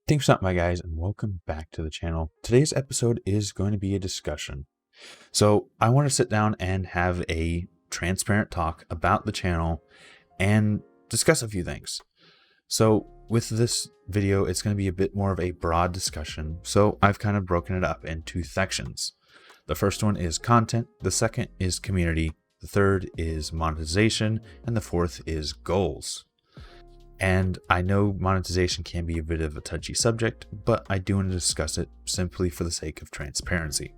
Thanks for stopping by, guys, and welcome back to the channel. Today's episode is going to be a discussion. So I want to sit down and have a transparent talk about the channel and discuss a few things. So with this video, it's going to be a bit more of a broad discussion. So I've kind of broken it up into sections. The first one is content, the second is community, the third is monetization, and the fourth is goals. And I know monetization can be a bit of a touchy subject, but I do want to discuss it simply for the sake of transparency.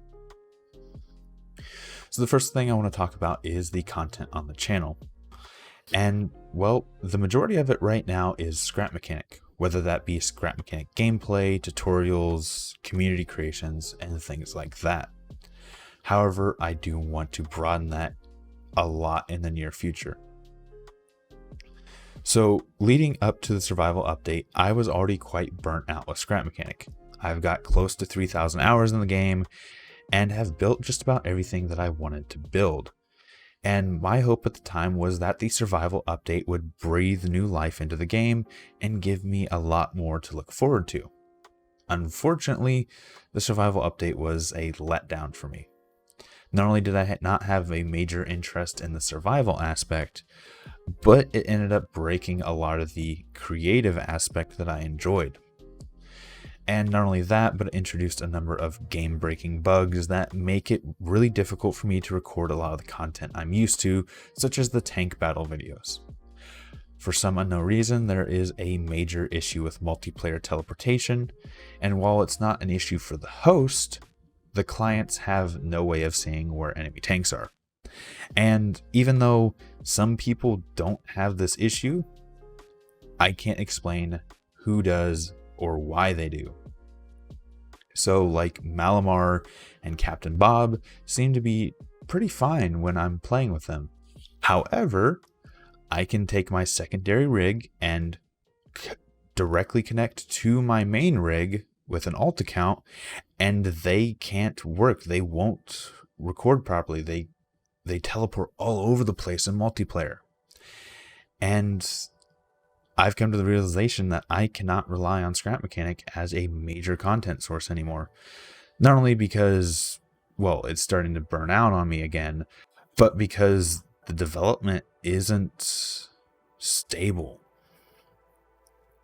So the first thing I want to talk about is the content on the channel. And well, the majority of it right now is scrap mechanic, whether that be scrap mechanic gameplay, tutorials, community creations, and things like that. However, I do want to broaden that a lot in the near future. So leading up to the survival update, I was already quite burnt out with scrap mechanic. I've got close to 3,000 hours in the game and have built just about everything that I wanted to build. And my hope at the time was that the survival update would breathe new life into the game and give me a lot more to look forward to. Unfortunately, the survival update was a letdown for me. Not only did I not have a major interest in the survival aspect, but it ended up breaking a lot of the creative aspect that I enjoyed. And not only that, but it introduced a number of game-breaking bugs that make it really difficult for me to record a lot of the content I'm used to, such as the tank battle videos. For some unknown reason, there is a major issue with multiplayer teleportation, and while it's not an issue for the host, the clients have no way of seeing where enemy tanks are. And even though some people don't have this issue, I can't explain who does or why they do. So like Malamar and Captain Bob seem to be pretty fine when I'm playing with them. However, I can take my secondary rig and directly connect to my main rig with an alt account, and they can't work. They won't record properly. They teleport all over the place in multiplayer. And I've come to the realization that I cannot rely on scrap mechanic as a major content source anymore. Not only because, well, it's starting to burn out on me again, but because the development isn't stable.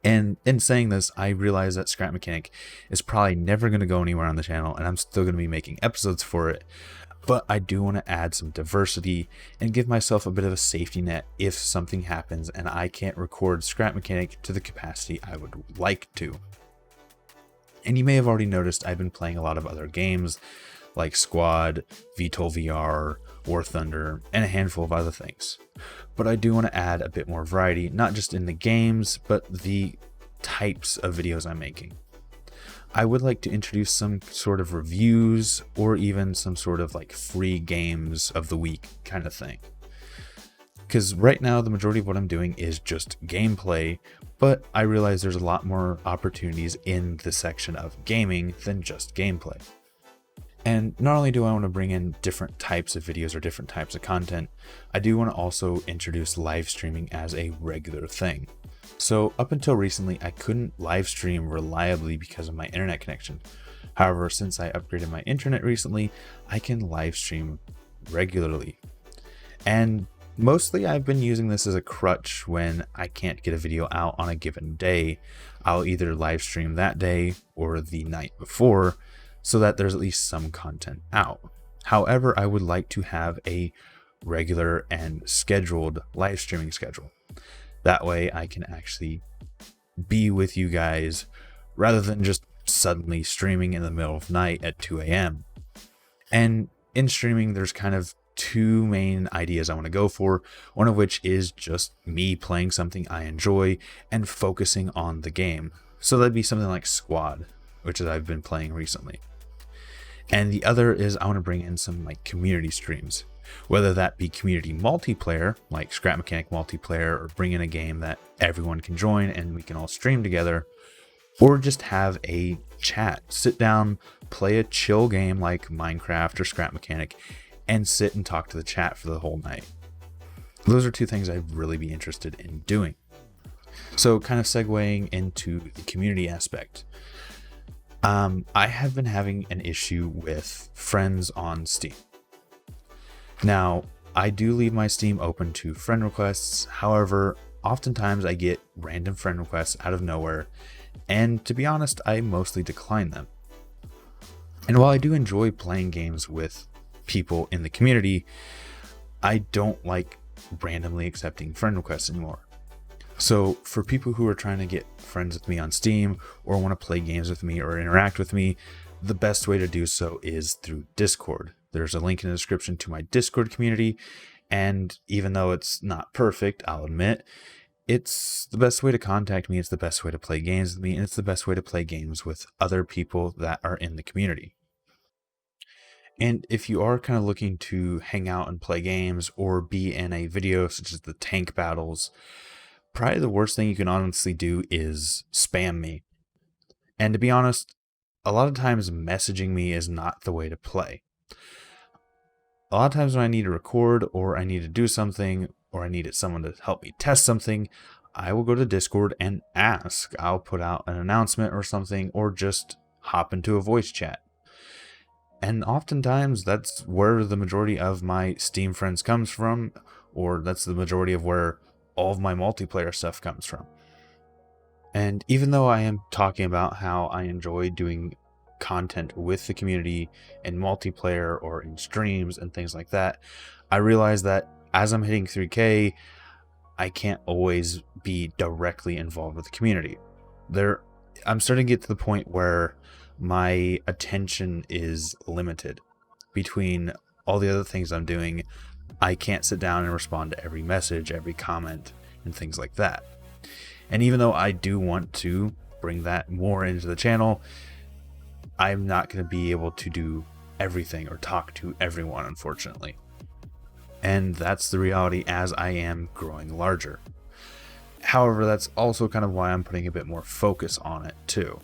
And in saying this, I realize that scrap mechanic is probably never going to go anywhere on the channel, and I'm still going to be making episodes for it. But I do want to add some diversity and give myself a bit of a safety net if something happens and I can't record scrap mechanic to the capacity I would like to. And you may have already noticed I've been playing a lot of other games like Squad, VTOL VR, War Thunder, and a handful of other things. But I do want to add a bit more variety, not just in the games, but the types of videos I'm making. I would like to introduce some sort of reviews or even some sort of like free games of the week kind of thing. Because right now the majority of what I'm doing is just gameplay, but I realize there's a lot more opportunities in the section of gaming than just gameplay. And not only do I want to bring in different types of videos or different types of content, I do want to also introduce live streaming as a regular thing. So up until recently, I couldn't live stream reliably because of my internet connection. However, since I upgraded my internet recently, I can live stream regularly. And mostly I've been using this as a crutch when I can't get a video out on a given day. I'll either live stream that day or the night before, so that there's at least some content out. However, I would like to have a regular and scheduled live streaming schedule. That way I can actually be with you guys rather than just suddenly streaming in the middle of night at 2 a.m. And in streaming, there's kind of two main ideas I want to go for, one of which is just me playing something I enjoy and focusing on the game. So that'd be something like Squad, which I've been playing recently. And the other is I want to bring in some like community streams, whether that be community multiplayer, like scrap mechanic multiplayer, or bring in a game that everyone can join and we can all stream together, or just have a chat, sit down, play a chill game like Minecraft or scrap mechanic, and sit and talk to the chat for the whole night. Those are two things I'd really be interested in doing. So kind of segueing into the community aspect. I have been having an issue with friends on Steam. Now, I do leave my Steam open to friend requests. However, oftentimes I get random friend requests out of nowhere, and to be honest, I mostly decline them. And while I do enjoy playing games with people in the community, I don't like randomly accepting friend requests anymore. So for people who are trying to get friends with me on Steam or want to play games with me or interact with me, the best way to do so is through Discord. There's a link in the description to my Discord community, and even though it's not perfect, I'll admit, it's the best way to contact me, it's the best way to play games with me, and it's the best way to play games with other people that are in the community. And if you are kind of looking to hang out and play games or be in a video such as the tank battles, probably the worst thing you can honestly do is spam me. And to be honest, a lot of times messaging me is not the way to play. A lot of times when I need to record or I need to do something or I needed someone to help me test something, I will go to Discord and ask. I'll put out an announcement or something, or just hop into a voice chat. And oftentimes that's where the majority of my Steam friends comes from, or that's the majority of where all of my multiplayer stuff comes from. And even though I am talking about how I enjoy doing content with the community in multiplayer or in streams and things like that, I realize that as I'm hitting 3K, I can't always be directly involved with the community. I'm starting to get to the point where my attention is limited. Between all the other things I'm doing, I can't sit down and respond to every message, every comment, and things like that. And even though I do want to bring that more into the channel, I'm not going to be able to do everything or talk to everyone, unfortunately. And that's the reality as I am growing larger. However, that's also kind of why I'm putting a bit more focus on it too.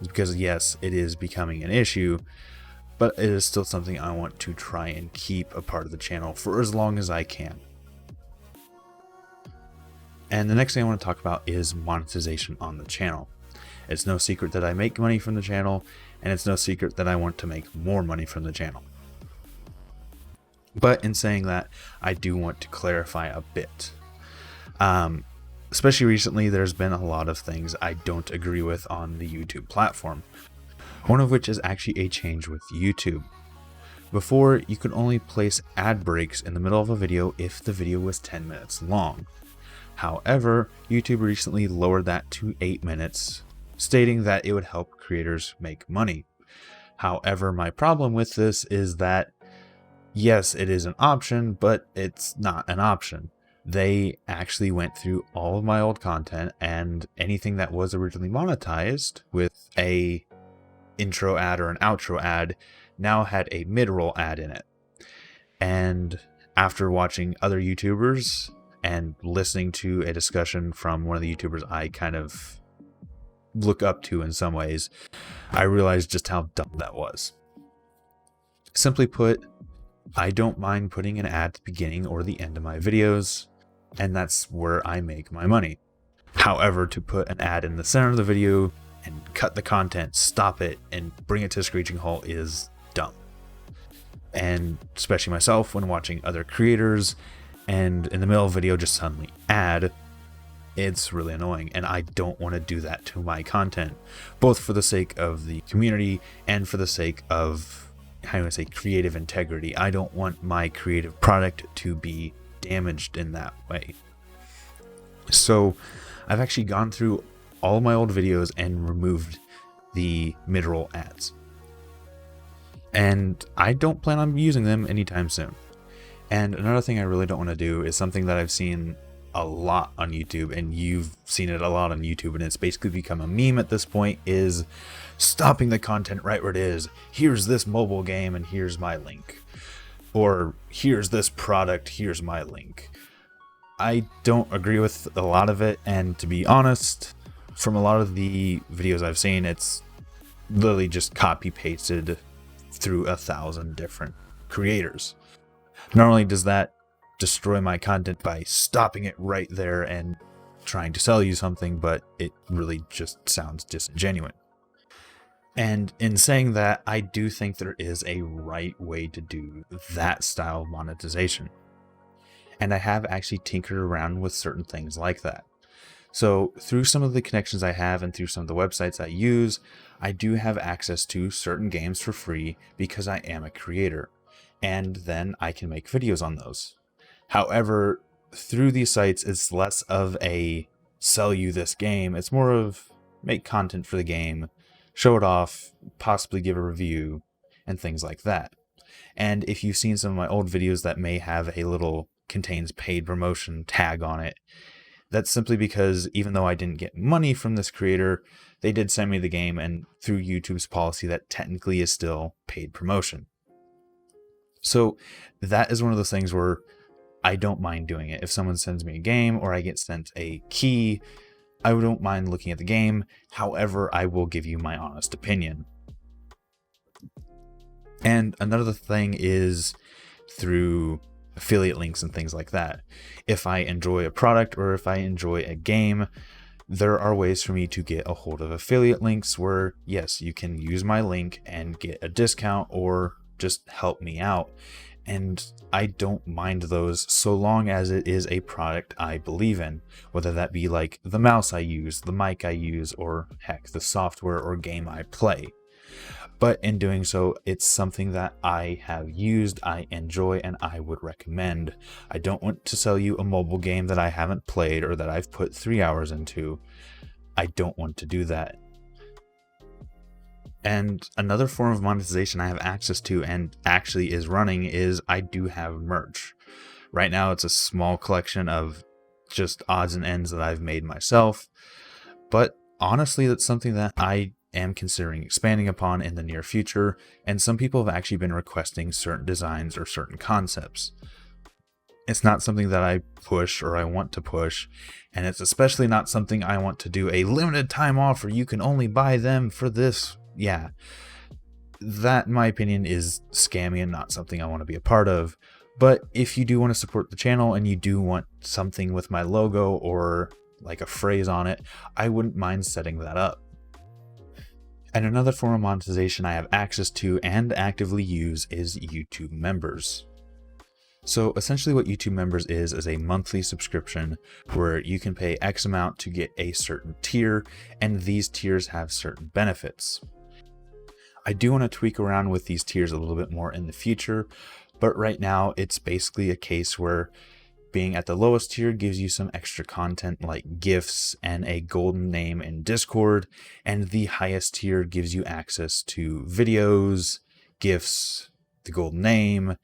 Because yes, it is becoming an issue, but it is still something I want to try and keep a part of the channel for as long as I can. And the next thing I want to talk about is monetization on the channel. It's no secret that I make money from the channel, and it's no secret that I want to make more money from the channel. But in saying that, I do want to clarify a bit. Especially recently, there's been a lot of things I don't agree with on the YouTube platform. One of which is actually a change with YouTube. Before, you could only place ad breaks in the middle of a video if the video was 10 minutes long. However, YouTube recently lowered that to 8 minutes, stating that it would help creators make money. However, my problem with this is that, yes, it is an option, but it's not an option. They actually went through all of my old content, and anything that was originally monetized with a intro ad or an outro ad now had a mid-roll ad in it. And after watching other YouTubers and listening to a discussion from one of the YouTubers I kind of look up to in some ways, I realized just how dumb that was. Simply put, I don't mind putting an ad at the beginning or the end of my videos, and that's where I make my money. However, to put an ad in the center of the video and cut the content, stop it, and bring it to a screeching halt is dumb. And especially myself, when watching other creators and in the middle of a video just suddenly ad, it's really annoying, and I don't want to do that to my content, both for the sake of the community and for the sake of, how do I say, creative integrity. I don't want my creative product to be damaged in that way. So I've actually gone through all of my old videos and removed the mid-roll ads. And I don't plan on using them anytime soon. And another thing I really don't want to do is something that I've seen a lot on YouTube, and you've seen it a lot on YouTube, and it's basically become a meme at this point, is stopping the content right where it is. Here's this mobile game and here's my link. Or here's this product, here's my link. I don't agree with a lot of it, and to be honest, from a lot of the videos I've seen, it's literally just copy pasted through 1,000 different creators. Not only does that destroy my content by stopping it right there and trying to sell you something, but it really just sounds disingenuous. And in saying that, I do think there is a right way to do that style of monetization. And I have actually tinkered around with certain things like that. So through some of the connections I have and through some of the websites I use, I do have access to certain games for free because I am a creator. And then I can make videos on those. However, through these sites, it's less of a sell you this game. It's more of make content for the game, show it off, possibly give a review, and things like that. And if you've seen some of my old videos that may have a little contains paid promotion tag on it, that's simply because even though I didn't get money from this creator, they did send me the game, and through YouTube's policy, that technically is still paid promotion. So that is one of those things where I don't mind doing it. If someone sends me a game or I get sent a key, I don't mind looking at the game. However, I will give you my honest opinion. And another thing is through affiliate links and things like that. If I enjoy a product or if I enjoy a game, there are ways for me to get a hold of affiliate links where, yes, you can use my link and get a discount or just help me out. And I don't mind those so long as it is a product I believe in, whether that be like the mouse I use, the mic I use, or heck, the software or game I play. But in doing so, it's something that I have used, I enjoy, and I would recommend. I don't want to sell you a mobile game that I haven't played or that I've put 3 hours into. I don't want to do that. And another form of monetization I have access to and actually is running is I do have merch. Right now, it's a small collection of just odds and ends that I've made myself. But honestly, that's something that I am considering expanding upon in the near future, and some people have actually been requesting certain designs or certain concepts. It's not something that I push or I want to push, and it's especially not something I want to do a limited time offer. You can only buy them for this. Yeah, that in my opinion is scammy and not something I want to be a part of. But if you do want to support the channel and you do want something with my logo or like a phrase on it, I wouldn't mind setting that up. And another form of monetization I have access to and actively use is YouTube members. So essentially what YouTube members is a monthly subscription where you can pay X amount to get a certain tier, and these tiers have certain benefits. I do want to tweak around with these tiers a little bit more in the future, but right now it's basically a case where being at the lowest tier gives you some extra content like gifts and a golden name in Discord, and the highest tier gives you access to videos, gifts, the golden name,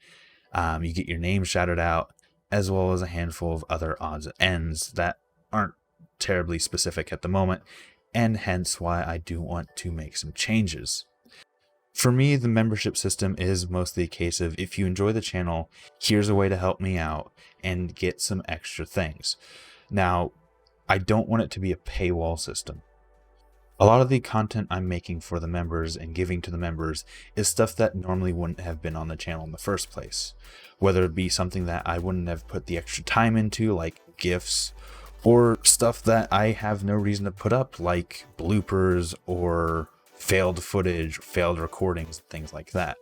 you get your name shouted out, as well as a handful of other odds and ends that aren't terribly specific at the moment, and hence why I do want to make some changes. For me, the membership system is mostly a case of if you enjoy the channel, here's a way to help me out and get some extra things. Now, I don't want it to be a paywall system. A lot of the content I'm making for the members and giving to the members is stuff that normally wouldn't have been on the channel in the first place. Whether it be something that I wouldn't have put the extra time into, like gifts, or stuff that I have no reason to put up, like bloopers or failed footage, failed recordings, things like that.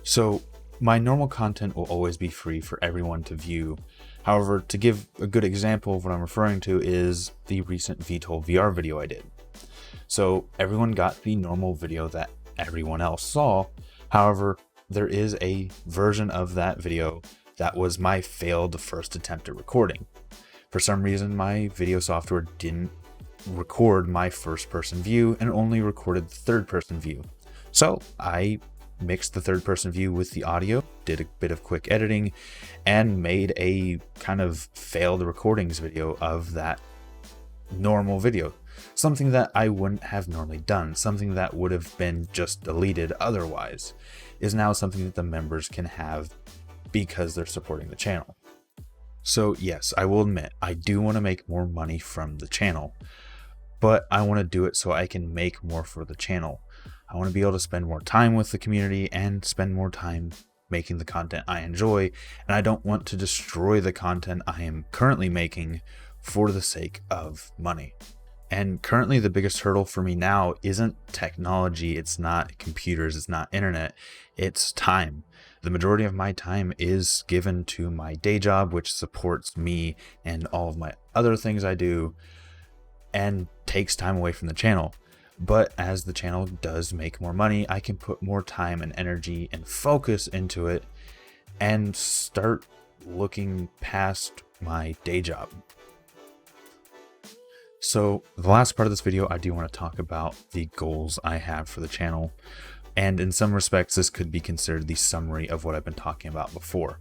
So my normal content will always be free for everyone to view. However, to give a good example of what I'm referring to is the recent VTOL VR video I did. So everyone got the normal video that everyone else saw. However, there is a version of that video that was my failed first attempt at recording. For some reason, my video software didn't record my first person view and only recorded the third person view. So I mixed the third person view with the audio, did a bit of quick editing, and made a kind of failed recordings video of that normal video. Something that I wouldn't have normally done, something that would have been just deleted otherwise, is now something that the members can have because they're supporting the channel. So yes, I will admit, I do want to make more money from the channel, but I want to do it so I can make more for the channel. I want to be able to spend more time with the community and spend more time making the content I enjoy, and I don't want to destroy the content I am currently making for the sake of money. And currently the biggest hurdle for me now isn't technology, it's not computers, it's not internet, it's time. The majority of my time is given to my day job, which supports me and all of my other things I do and takes time away from the channel. But as the channel does make more money, I can put more time and energy and focus into it and start looking past my day job. So the last part of this video, I do want to talk about the goals I have for the channel. And in some respects, this could be considered the summary of what I've been talking about before.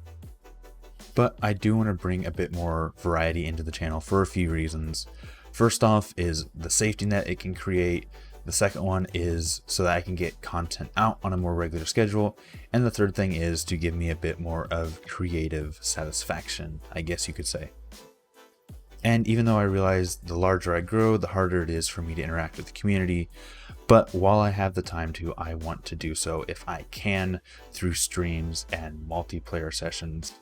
But I do want to bring a bit more variety into the channel for a few reasons. First off is the safety net it can create. The second one is so that I can get content out on a more regular schedule. And the third thing is to give me a bit more of creative satisfaction, I guess you could say. And even though I realize the larger I grow, the harder it is for me to interact with the community. But while I have the time to, I want to do so if I can through streams and multiplayer sessions.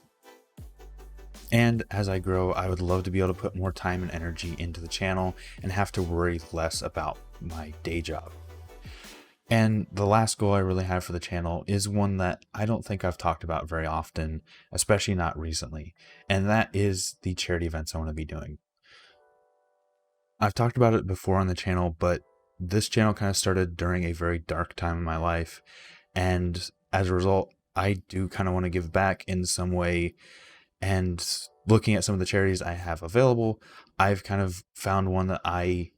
And as I grow, I would love to be able to put more time and energy into the channel and have to worry less about my day job. And the last goal I really have for the channel is one that I don't think I've talked about very often, especially not recently, and that is the charity events I want to be doing. I've talked about it before on the channel, but this channel kind of started during a very dark time in my life, and as a result, I do kind of want to give back in some way. And looking at some of the charities I have available, I've kind of found one that I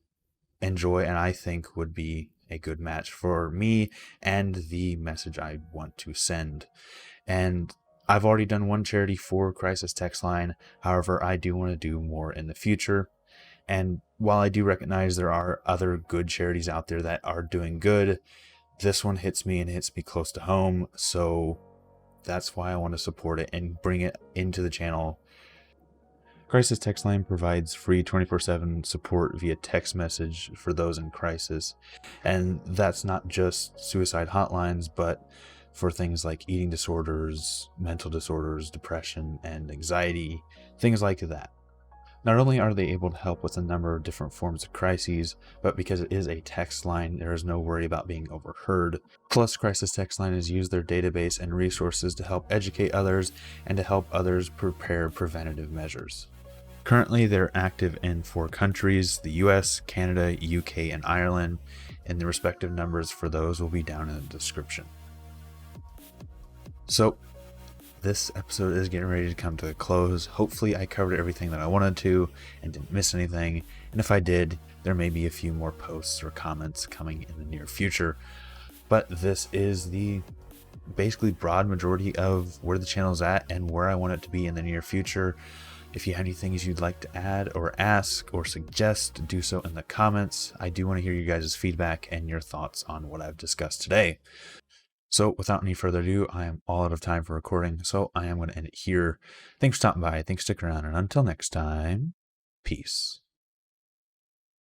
enjoy and I think would be a good match for me and the message I want to send. And I've already done one charity for Crisis Text Line. However, I do want to do more in the future. And while I do recognize there are other good charities out there that are doing good, this one hits me and hits me close to home. So that's why I want to support it and bring it into the channel. Crisis Text Line provides free 24/7 support via text message for those in crisis. And that's not just suicide hotlines, but for things like eating disorders, mental disorders, depression, and anxiety, things like that. Not only are they able to help with a number of different forms of crises, but because it is a text line, there is no worry about being overheard. Plus, Crisis Text Line has used their database and resources to help educate others and to help others prepare preventative measures. Currently, they're active in 4 countries, the US, Canada, UK, and Ireland, and the respective numbers for those will be down in the description. So, this episode is getting ready to come to a close. Hopefully I covered everything that I wanted to and didn't miss anything. And if I did, there may be a few more posts or comments coming in the near future. But this is the basically broad majority of where the channel's at and where I want it to be in the near future. If you have any things you'd like to add or ask or suggest, do so in the comments. I do want to hear you guys' feedback and your thoughts on what I've discussed today. So without any further ado, I am all out of time for recording, so I am going to end it here. Thanks for stopping by, thanks for sticking around, and until next time, peace.